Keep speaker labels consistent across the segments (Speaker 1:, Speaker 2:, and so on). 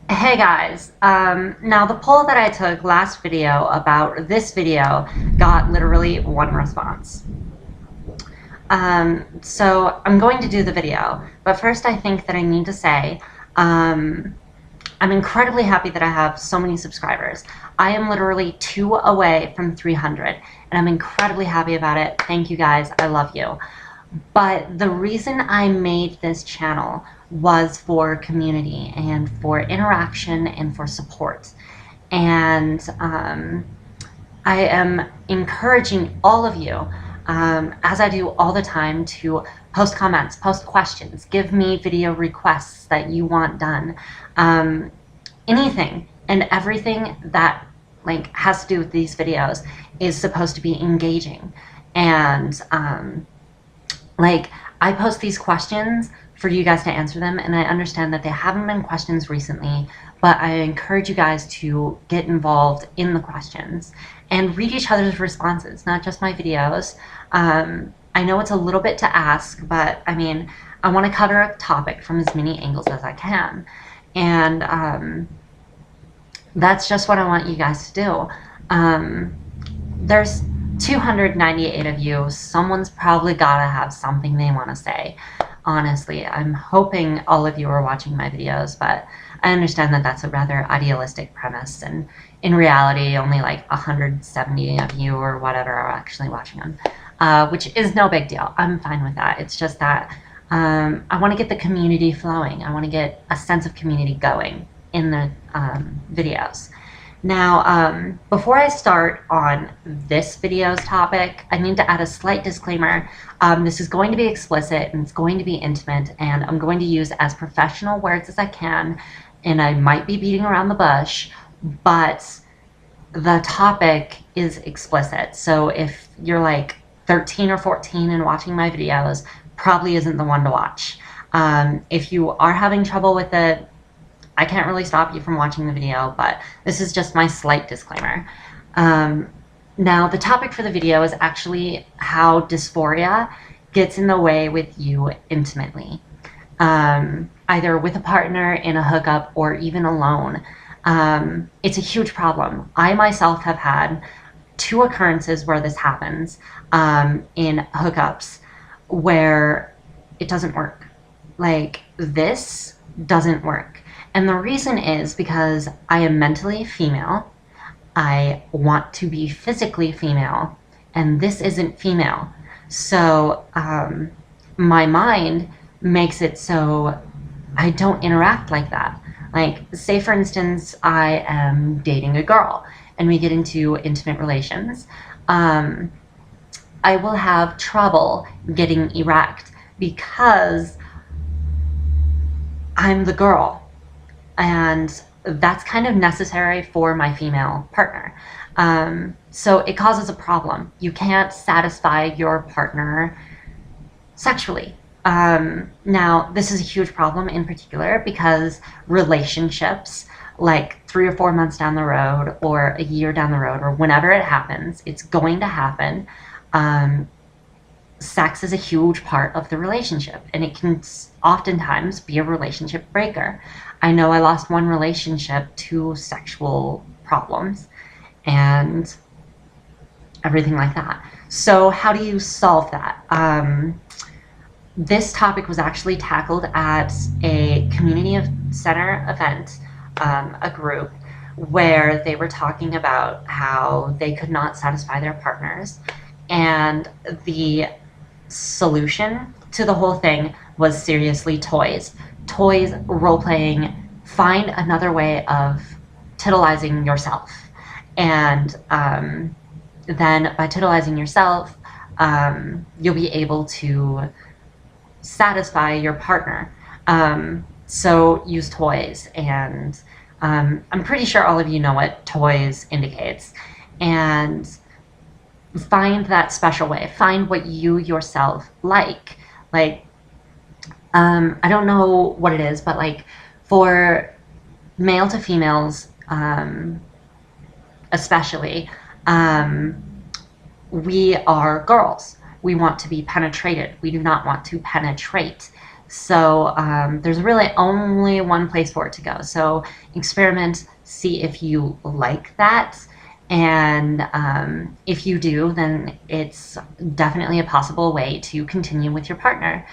Speaker 1: Hey guys, now the poll that I took last video about this video got literally one response. So I'm going to do the video, but first I think that I need to say, I'm incredibly happy that I have so many subscribers. I am literally 2 away from 300, and I'm incredibly happy about it. Thank you guys, I love you. But the reason I made this channel was for community and for interaction and for support. And I am encouraging all of you, as I do all the time, to post comments, post questions, give me video requests that you want done. Anything and everything that has to do with these videos is supposed to be engaging. And I post these questions for you guys to answer them, and I understand that they haven't been questions recently, but I encourage you guys to get involved in the questions and read each other's responses, not just my videos. I know it's a little bit to ask, but I mean, I want to cover a topic from as many angles as I can, and that's just what I want you guys to do. There's 298 of you. Someone's probably gotta have something they want to say. Honestly, I'm hoping all of you are watching my videos, but I understand that that's a rather idealistic premise, and in reality only like 170 of you or whatever are actually watching them, which is no big deal. I'm fine with that. It's just that I want to get the community flowing. I want to get a sense of community going in the videos. Now, before I start on this video's topic, I need to add a slight disclaimer. This is going to be explicit and it's going to be intimate, and I'm going to use as professional words as I can, and I might be beating around the bush, but the topic is explicit. So if you're like 13 or 14 and watching my videos, probably isn't the one to watch. If you are having trouble with it, I can't really stop you from watching the video, but this is just my slight disclaimer. Now, the topic for the video is actually how dysphoria gets in the way with you intimately, either with a partner, in a hookup, or even alone. It's a huge problem. I myself have had 2 occurrences where this happens in hookups where it doesn't work. Like, this doesn't work. And the reason is because I am mentally female, I want to be physically female, and this isn't female. So my mind makes it so I don't interact like that. Like, say for instance, I am dating a girl and we get into intimate relations. I will have trouble getting erect because I'm the girl. And that's kind of necessary for my female partner. So it causes a problem. You can't satisfy your partner sexually. Now, this is a huge problem in particular because relationships, like 3 or 4 months down the road or a year down the road or whenever it happens, it's going to happen. Sex is a huge part of the relationship, and it can oftentimes be a relationship breaker. I know I lost one relationship to sexual problems and everything like that. So how do you solve that? This topic was actually tackled at a community center event, a group, where they were talking about how they could not satisfy their partners, and the solution to the whole thing was seriously toys. Toys, role-playing, find another way of titillizing yourself. And then by titillizing yourself, you'll be able to satisfy your partner. So use toys, and I'm pretty sure all of you know what toys indicates. And find that special way. Find what you yourself like. Like, I don't know what it is, but like for male to females, especially, we are girls. We want to be penetrated. We do not want to penetrate. So there's really only one place for it to go. So experiment, see if you like that. And if you do, then it's definitely a possible way to continue with your partner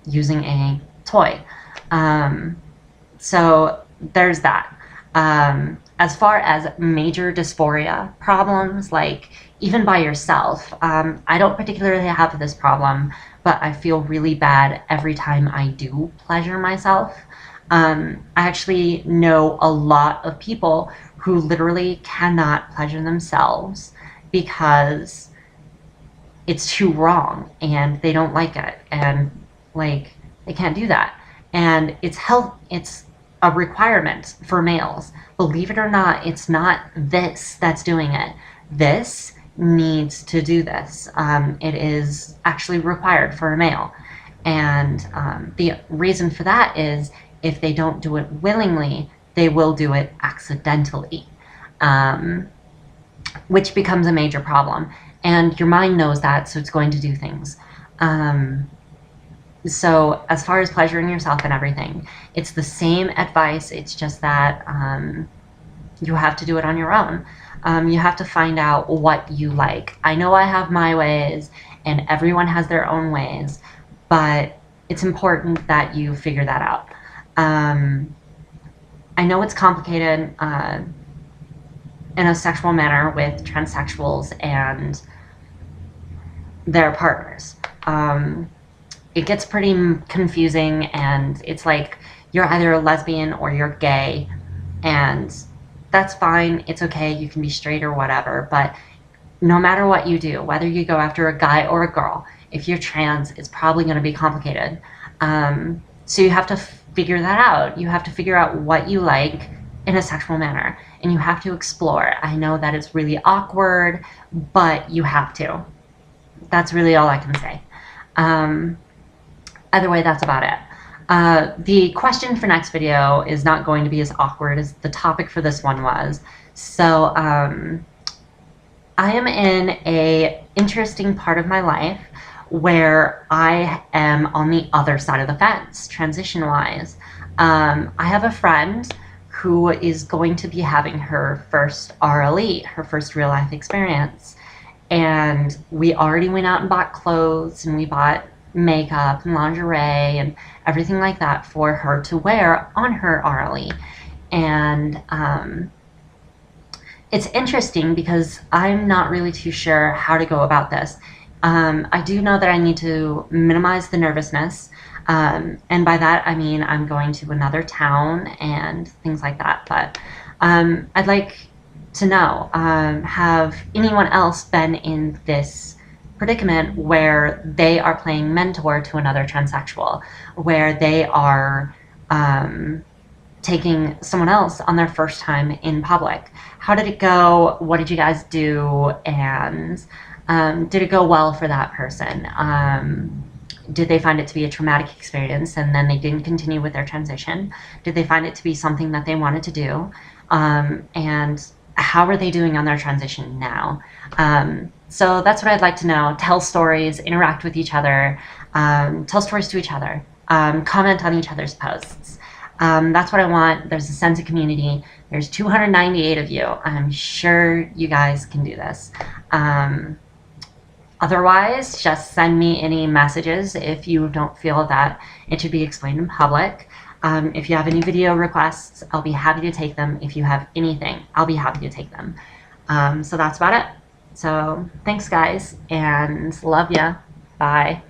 Speaker 1: using a toy. So there's that. As far as major dysphoria problems, like even by yourself, I don't particularly have this problem, but I feel really bad every time I do pleasure myself. I actually know a lot of people who literally cannot pleasure themselves because it's too wrong and they don't like it, and like they can't do that. And it's a requirement for males. Believe it or not, it's not this that's doing it. This needs to do this. It is actually required for a male. And the reason for that is if they don't do it willingly, they will do it accidentally, which becomes a major problem. And your mind knows that, so it's going to do things. So as far as pleasuring yourself and everything, it's the same advice. It's just that you have to do it on your own. You have to find out what you like. I know I have my ways, and everyone has their own ways, but it's important that you figure that out. I know it's complicated in a sexual manner with transsexuals and their partners. It gets pretty confusing, and it's like you're either a lesbian or you're gay, and that's fine. It's okay. You can be straight or whatever, but no matter what you do, whether you go after a guy or a girl, if you're trans, it's probably going to be complicated. So you have to figure that out. You have to figure out what you like in a sexual manner, and you have to explore. I know that it's really awkward, but you have to. That's really all I can say. Either way, that's about it. The question for next video is not going to be as awkward as the topic for this one was. So I am in a interesting part of my life where I am on the other side of the fence, transition-wise. I have a friend who is going to be having her first RLE, her first real-life experience. And we already went out and bought clothes, and we bought makeup and lingerie and everything like that for her to wear on her RLE. And it's interesting because I'm not really too sure how to go about this. I do know that I need to minimize the nervousness, and by that I mean I'm going to another town and things like that. But I'd like to know, have anyone else been in this predicament where they are playing mentor to another transsexual, where they are taking someone else on their first time in public? How did it go? What did you guys do? And did it go well for that person? Did they find it to be a traumatic experience and then they didn't continue with their transition? Did they find it to be something that they wanted to do? And how are they doing on their transition now? So that's what I'd like to know. Tell stories, interact with each other, tell stories to each other, comment on each other's posts. That's what I want. There's a sense of community. There's 298 of you. I'm sure you guys can do this. Otherwise, just send me any messages if you don't feel that it should be explained in public. If you have any video requests, I'll be happy to take them. If you have anything, I'll be happy to take them. So that's about it. So thanks, guys, and love ya. Bye.